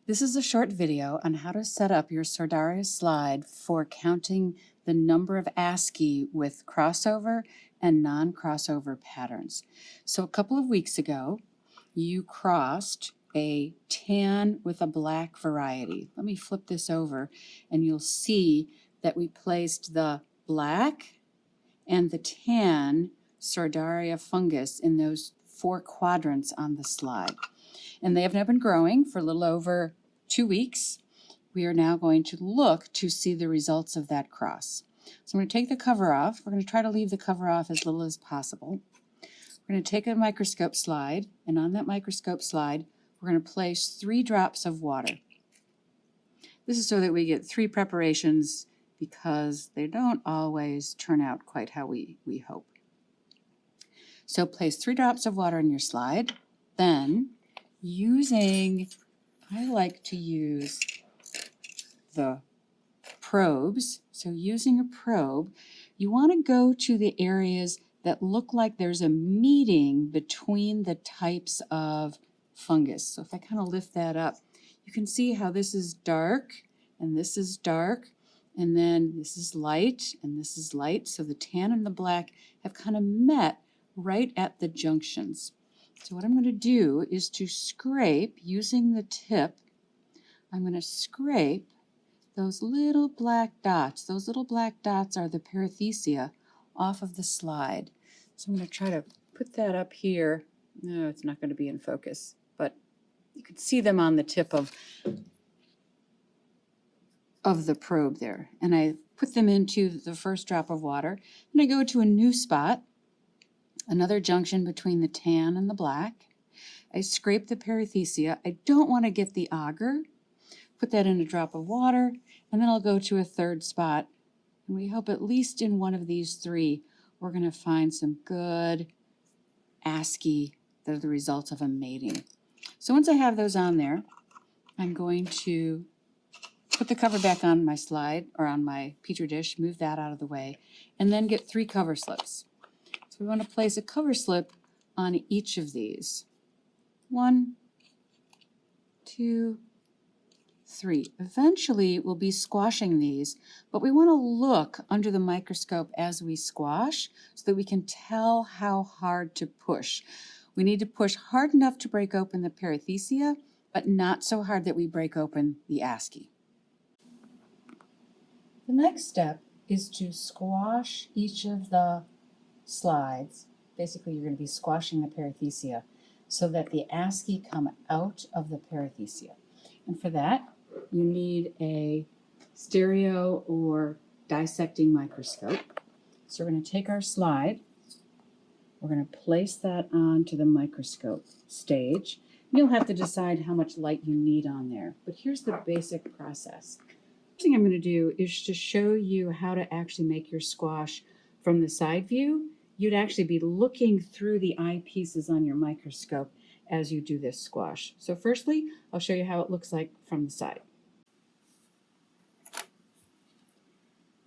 This is a short video on how to set up your Sordaria slide for counting the number of ASCII with crossover and non-crossover patterns. So a couple of weeks ago, you crossed a tan with a black variety. Let me flip this over and you'll see that we placed the black and the tan Sordaria fungus in those 4 quadrants on the slide. And they have now been growing for a little over 2 weeks. We are now going to look to see the results of that cross. So I'm going to take the cover off. We're going to try to leave the cover off as little as possible. We're going to take a microscope slide, and on that microscope slide, we're going to place 3 drops of water. This is so that we get 3 preparations because they don't always turn out quite how we hope. So place 3 drops of water in your slide. Then, I like to use the probes. So using a probe, you want to go to the areas that look like there's a meeting between the types of fungus. So if I kind of lift that up, you can see how this is dark and this is dark, and then this is light and this is light. So the tan and the black have kind of met right at the junctions. So what I'm going to do is to scrape using the tip. I'm going to scrape those little black dots. Those little black dots are the perithecia off of the slide. So I'm going to try to put that up here. No, it's not going to be in focus, but you can see them on the tip of the probe there. And I put them into the first drop of water. And I go to a new spot, another junction between the tan and the black. I scrape the perithecia. I don't want to get the agar. Put that in a drop of water, and then I'll go to a third spot. And we hope at least in one of these 3, we're going to find some good ASCII that are the result of a mating. So once I have those on there, I'm going to put the cover back on my slide or on my petri dish, move that out of the way, and then get 3 cover slips. So we want to place a cover slip on each of these. 1, 2, 3. Eventually, we'll be squashing these, but we want to look under the microscope as we squash so that we can tell how hard to push. We need to push hard enough to break open the perithecia, but not so hard that we break open the ASCII. The next step is to squash each of the slides. Basically, you're going to be squashing the perithecia so that the ASCII come out of the perithecia. And for that, you need a stereo or dissecting microscope. So we're going to take our slide, we're going to place that onto the microscope stage. You'll have to decide how much light you need on there, but here's the basic process. The first thing I'm going to do is to show you how to actually make your squash from the side view. You'd actually be looking through the eyepieces on your microscope as you do this squash. So firstly, I'll show you how it looks like from the side.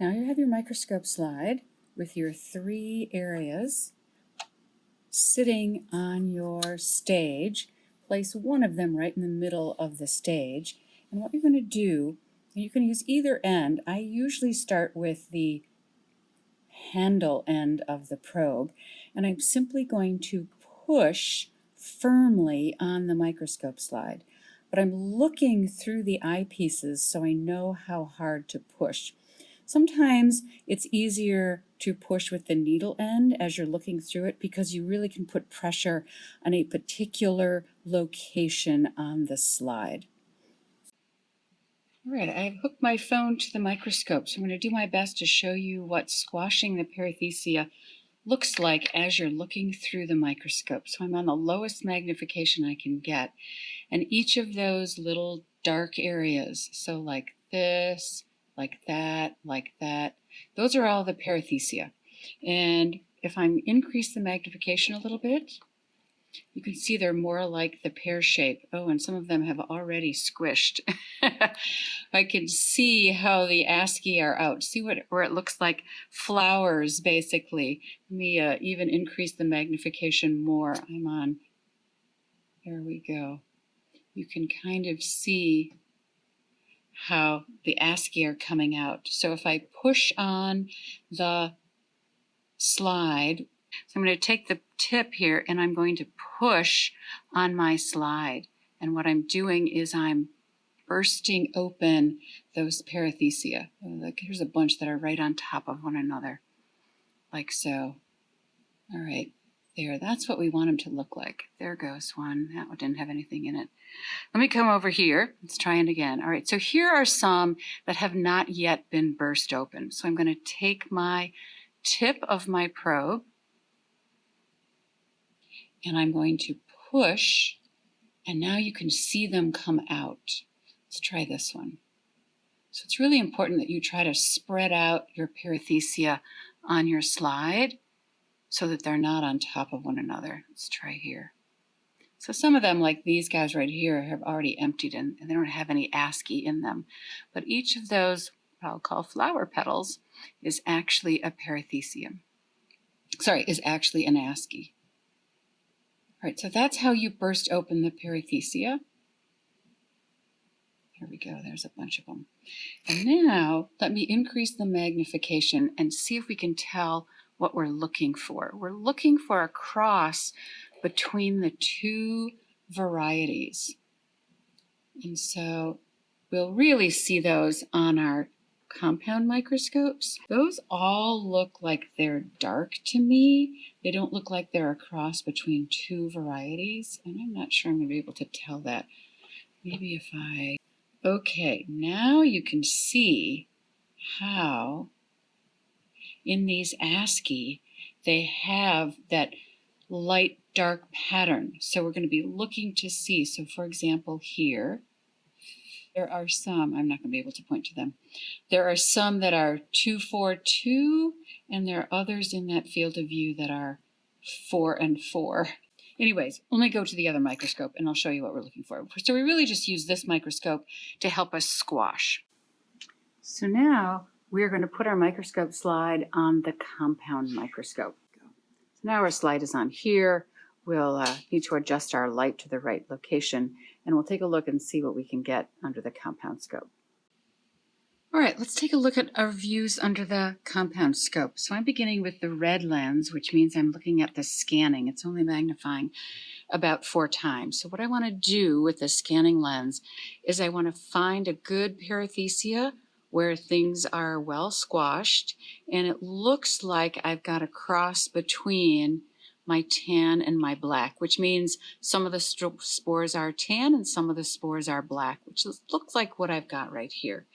Now you have your microscope slide with your 3 areas sitting on your stage. Place one of them right in the middle of the stage. And what you're going to do, you can use either end. I usually start with the handle end of the probe, and I'm simply going to push firmly on the microscope slide. But I'm looking through the eyepieces so I know how hard to push. Sometimes it's easier to push with the needle end as you're looking through it because you really can put pressure on a particular location on the slide. All right, I've hooked my phone to the microscope, so I'm going to do my best to show you what squashing the perithecia looks like as you're looking through the microscope. So I'm on the lowest magnification I can get, and each of those little dark areas, so like this, like that, those are all the perithecia. And if I increase the magnification a little bit, you can see they're more like the pear shape. Oh, and some of them have already squished. I can see how the ASCII are out. See where it looks like flowers, basically. Let me even increase the magnification more. I'm on. There we go. you can kind of see how the asci are coming out. So if I push on the slide, so I'm going to take the tip here and I'm going to push on my slide. And what I'm doing is I'm bursting open those perithecia. Like here's a bunch that are right on top of one another, like so. All right, there, that's what we want them to look like. There goes one. That one didn't have anything in it. Let me come over here. Let's try it again. All right, so here are some that have not yet been burst open. So I'm going to take my tip of my probe and I'm going to push, and now you can see them come out. Let's try this one. So it's really important that you try to spread out your perithecia on your slide so that they're not on top of one another. Let's try here. So some of them, like these guys right here, have already emptied and they don't have any asci in them. But each of those, what I'll call flower petals, is actually a perithecium. Sorry, is actually an asci. All right, so that's how you burst open the perithecia. Here we go, there's a bunch of them. And now let me increase the magnification and see if we can tell what we're looking for. We're looking for a cross between the two varieties. And so we'll really see those on our compound microscopes. Those all look like they're dark to me. They don't look like they're a cross between two varieties, and I'm not sure I'm going to be able to tell that. Maybe if I... Okay, now you can see how in these asci they have that light dark pattern. So we're going to be looking to see. So for example, here, there are some, I'm not going to be able to point to them. There are some that are 2, 4, 2, and there are others in that field of view that are 4 and 4. Anyways, let me go to the other microscope and I'll show you what we're looking for. So we really just use this microscope to help us squash. So now we're going to put our microscope slide on the compound microscope. So now our slide is on here. We'll need to adjust our light to the right location, and we'll take a look and see what we can get under the compound scope. All right, let's take a look at our views under the compound scope. So I'm beginning with the red lens, which means I'm looking at the scanning. It's only magnifying about 4 times. So what I want to do with the scanning lens is I want to find a good perithecia where things are well squashed, and it looks like I've got a cross between my tan and my black, which means some of the spores are tan and some of the spores are black, which looks like what I've got right here.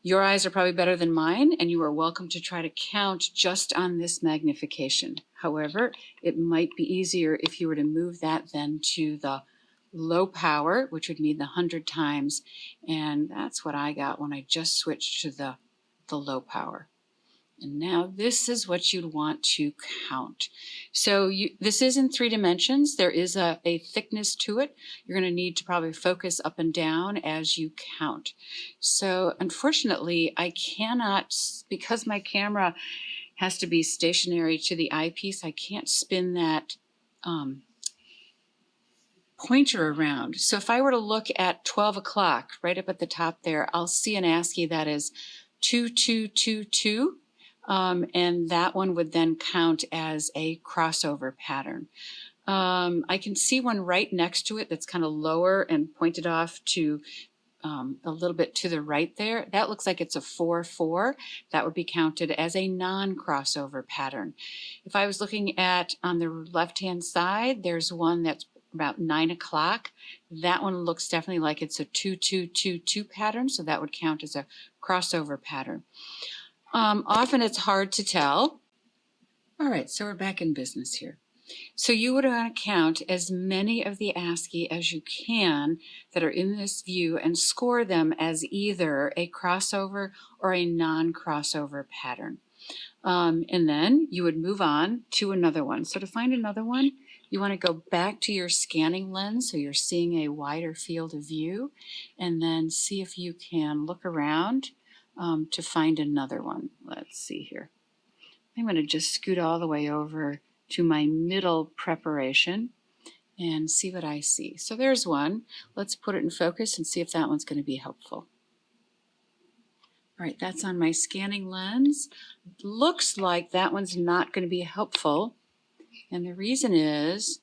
Your eyes are probably better than mine, and you are welcome to try to count just on this magnification. However, it might be easier if you were to move that then to the low power, which would mean the 100 times, and that's what I got when I just switched to the low power. And now this is what you'd want to count. So this is in 3 dimensions. There is a thickness to it. You're going to need to probably focus up and down as you count. So unfortunately, I cannot, because my camera has to be stationary to the eyepiece, I can't spin that pointer around. So if I were to look at 12 o'clock, right up at the top there, I'll see an asci that is 2222. And that one would then count as a crossover pattern. I can see one right next to it that's kind of lower and pointed off to a little bit to the right there. That looks like it's a 4-4. That would be counted as a non-crossover pattern. If I was looking at on the left-hand side, there's one that's about 9 o'clock. That one looks definitely like it's a 2-2-2-2 pattern, so that would count as a crossover pattern. Often it's hard to tell. All right, so we're back in business here. So you would want to count as many of the asci as you can that are in this view and score them as either a crossover or a non-crossover pattern. And then you would move on to another one. So to find another one, you want to go back to your scanning lens so you're seeing a wider field of view, and then see if you can look around to find another one. Let's see here. I'm going to just scoot all the way over to my middle preparation, and see what I see. So there's one. Let's put it in focus and see if that one's going to be helpful. All right, that's on my scanning lens. Looks like that one's not going to be helpful. And the reason is,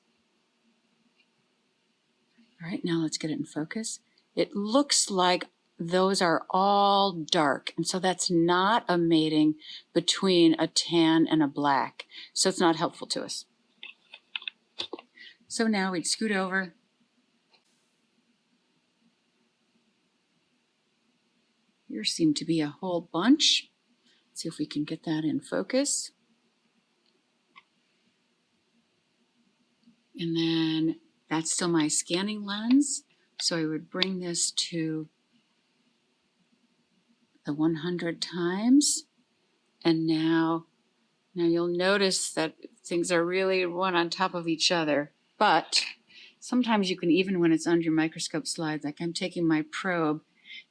all right, now let's get it in focus. It looks like those are all dark. And so that's not a mating between a tan and a black. So it's not helpful to us. So now we'd scoot over. Here seem to be a whole bunch. Let's see if we can get that in focus. And then that's still my scanning lens. So I would bring this to the 100 times. And now you'll notice that things are really one on top of each other. But sometimes you can, even when it's under your microscope slides, like I'm taking my probe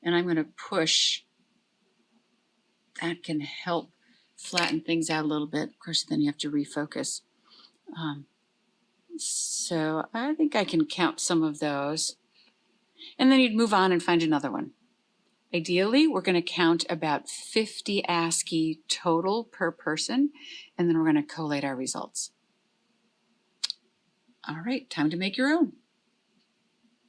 and I'm going to push. That can help flatten things out a little bit. Of course, then you have to refocus. So I think I can count some of those. And then you'd move on and find another one. Ideally, we're going to count about 50 ASCII total per person, and then we're going to collate our results. All right, time to make your own.